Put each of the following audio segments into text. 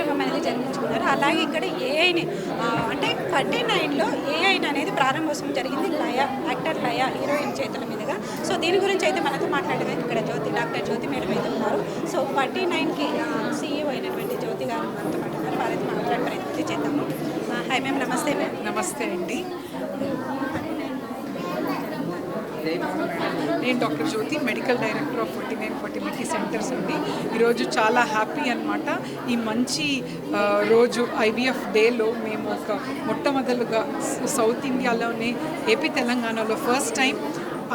కార్యక్రమం అనేది జరిపించుకున్నారు. అలాగే ఇక్కడ ఏఐని అంటే 49లో ఏఐని అనేది ప్రారంభోత్సవం జరిగింది. యాక్టర్ లయ హీరోయిన్ చేతుల మీదుగా. సో దీని గురించి అయితే మనతో మాట్లాడేది ఇక్కడ డాక్టర్ జ్యోతి మేడం అయితే ఉన్నారు. సో 49కి CEO అయినటువంటి జ్యోతి గారు మనతో మాట్లాడారు. వారైతే మాట్లాడే ప్రయత్నం చేద్దాము. హాయ్ మ్యామ్, నమస్తే మ్యామ్. నమస్తే అండి. నేను doctor Jyothi, medical director of 49 fertility centres అండి. ఈరోజు చాలా హ్యాపీ అనమాట. ఈ మంచి రోజు IVF డేలో మేము ఒక మొట్టమొదలుగా సౌత్ ఇండియాలోనే ఏపీ తెలంగాణలో first time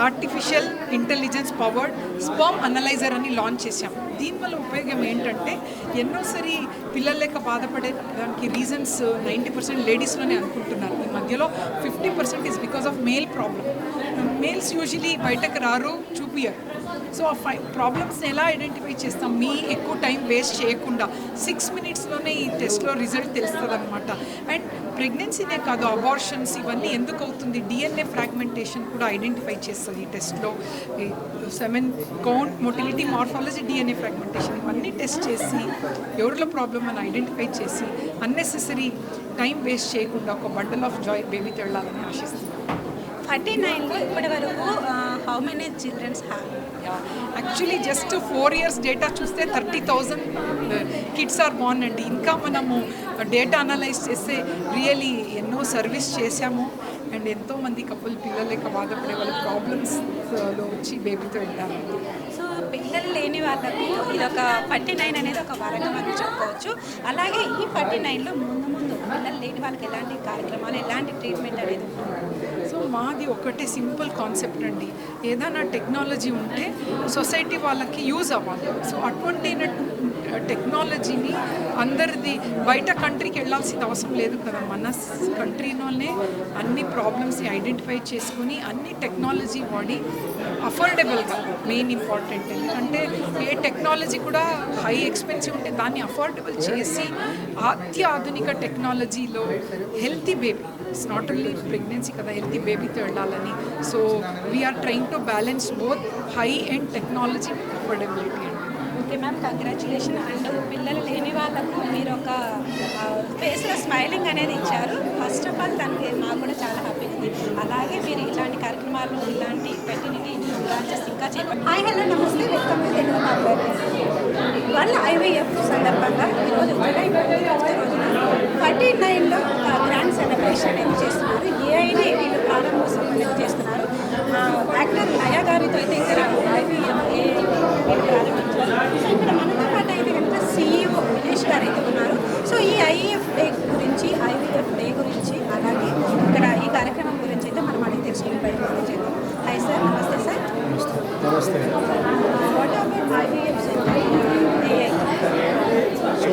artificial intelligence powered sperm analyser అని లాంచ్ చేశాం. దీనివల్ల ఉపయోగం ఏంటంటే ఎన్నోసారి పిల్లలు లేక బాధపడే దానికి రీజన్స్ 90% లేడీస్లోనే అనుకుంటున్నారు. ఈ మధ్యలో 50% is because of male problem. Males usually బయటకు రారు, చూపియరు. సో ఆ ప్రాబ్లమ్స్ని ఎలా ఐడెంటిఫై చేస్తాం? మీ ఎక్కువ టైం వేస్ట్ చేయకుండా 6 మినిట్స్లోనే ఈ టెస్ట్లో రిజల్ట్ తెలుస్తుంది అనమాట. అండ్ ప్రెగ్నెన్సీనే కాదు, అబార్షన్స్ ఇవన్నీ ఎందుకు అవుతుంది, DNA ఫ్రాగ్మెంటేషన్ కూడా ఐడెంటిఫై చేస్తుంది ఈ టెస్ట్లో. 7 count, motility, morphology, DNA fragmentation ఇవన్నీ టెస్ట్ చేసి ఎవరిలో ప్రాబ్లమ్ అని ఐడెంటిఫై చేసి అన్నెసెసరీ టైం వేస్ట్ చేయకుండా ఒక బండల్ ఆఫ్ జాయ్ బేబీతో వెళ్ళాలని ఆశిస్తున్నాను. 49లో ఇప్పటి వరకు how many children's have? Actually just 4 years data చూస్తే 30,000 కిడ్స్ ఆర్ బార్న్ అండి. ఇంకా మనము డేటా అనలైజ్ చేస్తే రియలీ ఎన్నో సర్వీస్ చేశాము. అండ్ ఎంతోమంది కపుల్ పిల్లలు లేక బాధపడే వాళ్ళ ప్రాబ్లమ్స్లో వచ్చి బేబీతో వెళ్ళారు. సో పిల్లలు లేని వాళ్ళకు ఇది ఒక 49 అనేది ఒక వరంగా మనం చెప్పుకోవచ్చు. అలాగే ఈ 49లో ముందు పిల్లలు లేని వాళ్ళకి ఎలాంటి కార్యక్రమాలు, ఎలాంటి ట్రీట్మెంట్ అనేది ఉంటుంది? సో మాది ఒకటే సింపుల్ కాన్సెప్ట్ అండి. ఏదైనా టెక్నాలజీ ఉంటే సొసైటీ వాళ్ళకి యూజ్ అవ్వాలి. సో అటువంటి టెక్నాలజీని అందరిది బయట కంట్రీకి వెళ్ళాల్సిన అవసరం లేదు కదా. మన కంట్రీలోనే అన్ని ప్రాబ్లమ్స్ని ఐడెంటిఫై చేసుకుని అన్ని టెక్నాలజీ వాడి అఫోర్డబుల్గా, మెయిన్ ఇంపార్టెంట్. ఎందుకంటే ఏ టెక్నాలజీ కూడా హై ఎక్స్పెన్సివ్ ఉంటే దాన్ని అఫోర్డబుల్ చేసి అత్యాధునిక టెక్నాలజీలో healthy baby, it's not only pregnancy కదా, హెల్తీ బేబీతో వెళ్ళాలని. So we are trying to balance both high and technology affordability. Okay ma'am, congratulation. And పిల్లలు లేని వాళ్ళకు మీరు ఒక ఫేస్లో స్మైలింగ్ అనేది ఇచ్చారు. ఫస్ట్ ఆఫ్ ఆల్ దానికి నాకు కూడా చాలా హ్యాపీ ఉంది. అలాగే మీరు ఇలాంటి కార్యక్రమాలు, ఇలాంటి ఫెర్టిలిటీ బ్రాంచెస్ ఇంకా చెప్పండి. హాయ్, హలో, నమస్తే, వెల్కమ్ టు తెలుగు మాట్లాడుతున్నాను. వాళ్ళ IVF సందర్భంగా ఈరోజు జూలై 31 రోజున 49లో గ్రాండ్ సెలబ్రేషన్ అనేది చేస్తున్నారు. ఏఐని వీళ్ళు ప్రారంభోత్సవం అనేది చేస్తున్నారు. యాక్టర్ లయ గారితో అయితే ఇక్కడ IVF ప్రారంభించారు. సో ఇక్కడ మనతో పాటు అయితే కనుక CEO వినేష్ గారు అయితే ఉన్నారు. సో ఈ IVF డే గురించి, IVF డే గురించి, అలాగే ఇక్కడ ఈ కార్యక్రమం గురించి అయితే మనం అడిగి తెలుసుకుని ప్రయత్నం చేద్దాం. హాయ్ సార్, నమస్తే సార్. నమస్తే. What about IVF centre AI? So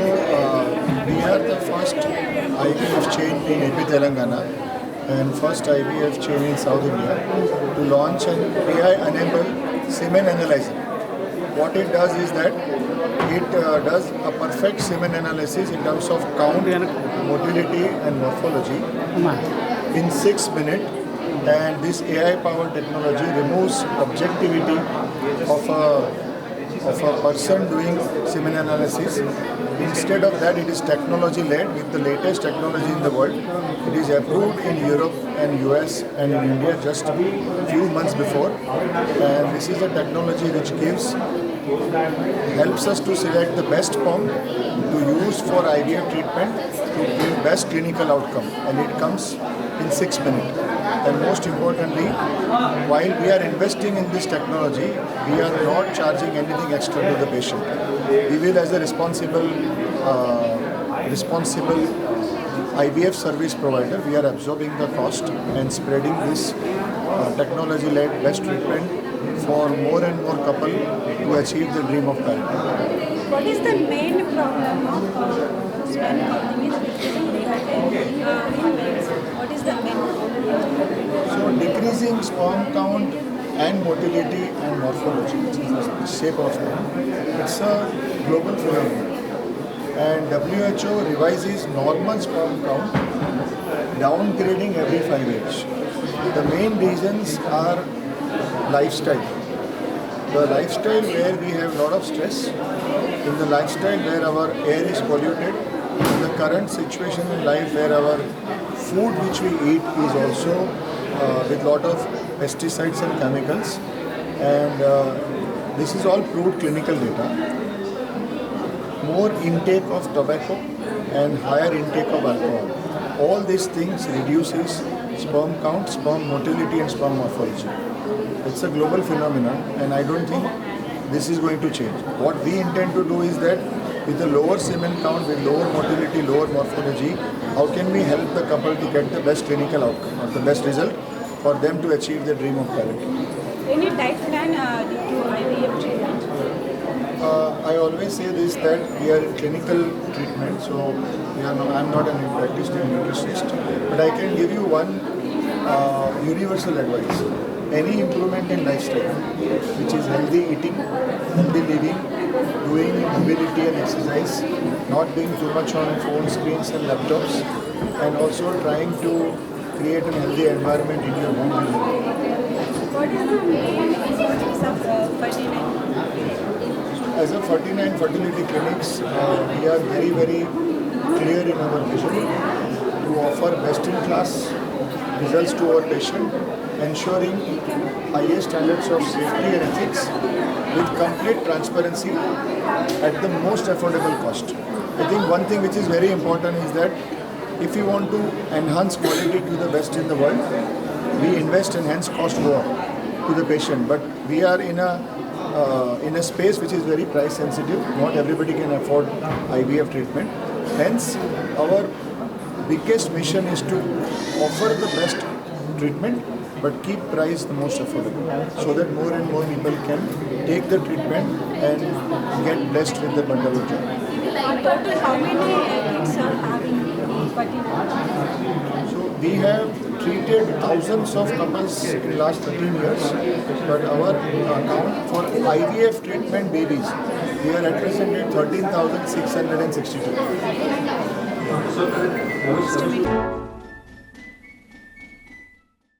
we are the first IVF chain in AP Telangana and first IVF chain in South India to launch an AI-enabled semen analyzer. What it does is that it does a perfect semen analysis in terms of count, motility and morphology in 6 minutes. And this AI-powered technology removes objectivity of a person doing semen analysis. Instead of that, it is technology-led with the latest technology in the world. It is approved in Europe and US and in India just a few months before. And this is a technology which helps us to select the best sperm to use for IVF treatment to give best clinical outcome. And it comes in 6 minutes. And most importantly, while we are investing in this technology, we are not charging anything extra to the patient. We will, as a responsible IVF service provider, we are absorbing the cost and spreading this technology-led best treatment for more and more couple to achieve the dream of parenthood. What is the main problem of sperm counting is decreasing in males? What is the main problem? So decreasing sperm count and motility and morphology, shape of sperm, it's a global phenomenon. And WHO revises normal sperm count, downgrading every 5 years. The main reasons are lifestyle. The lifestyle where we have a lot of stress, in the lifestyle where our air is polluted, the current situation in life where our food which we eat is also with lot of pesticides and chemicals, and this is all proved clinical data. More intake of tobacco and higher intake of alcohol. All these things reduces sperm count, sperm motility and sperm morphology. It's a global phenomenon and I don't think this is going to change. What we intend to do is that with a lower semen count, with lower motility, lower morphology, how can we help the couple to get the best clinical outcome or the best result for them to achieve their dream of parenthood. Any diet plan due to IVF treatment? I always say this that we are in clinical treatment, so I'm not a practicing nutritionist, but I can give you one universal advice. Any improvement in lifestyle, which is healthy eating, healthy living, doing mobility and exercise, not being too much on phone screens and laptops, and also trying to create a healthy environment in your home. What is the main importance of fertility? As a 49 fertility clinics, we are very, very clear in our vision to offer best-in-class results to our patient, ensuring highest standards of safety and ethics with complete transparency at the most affordable cost. I think one thing which is very important is that if you want to enhance quality to the best in the world, we invest and hence cost go up to the patient. But we are in a space which is very price sensitive. Not everybody can afford IVF treatment. Hence, our biggest mission is to offer the best treatment but keep price the most affordable so that more and more people can take the treatment and get blessed with the bundle of joy. In total, how many kids are having fertility? So we have treated thousands of couples in the last 13 years, but our count for IVF treatment babies, we are at present at 13,662.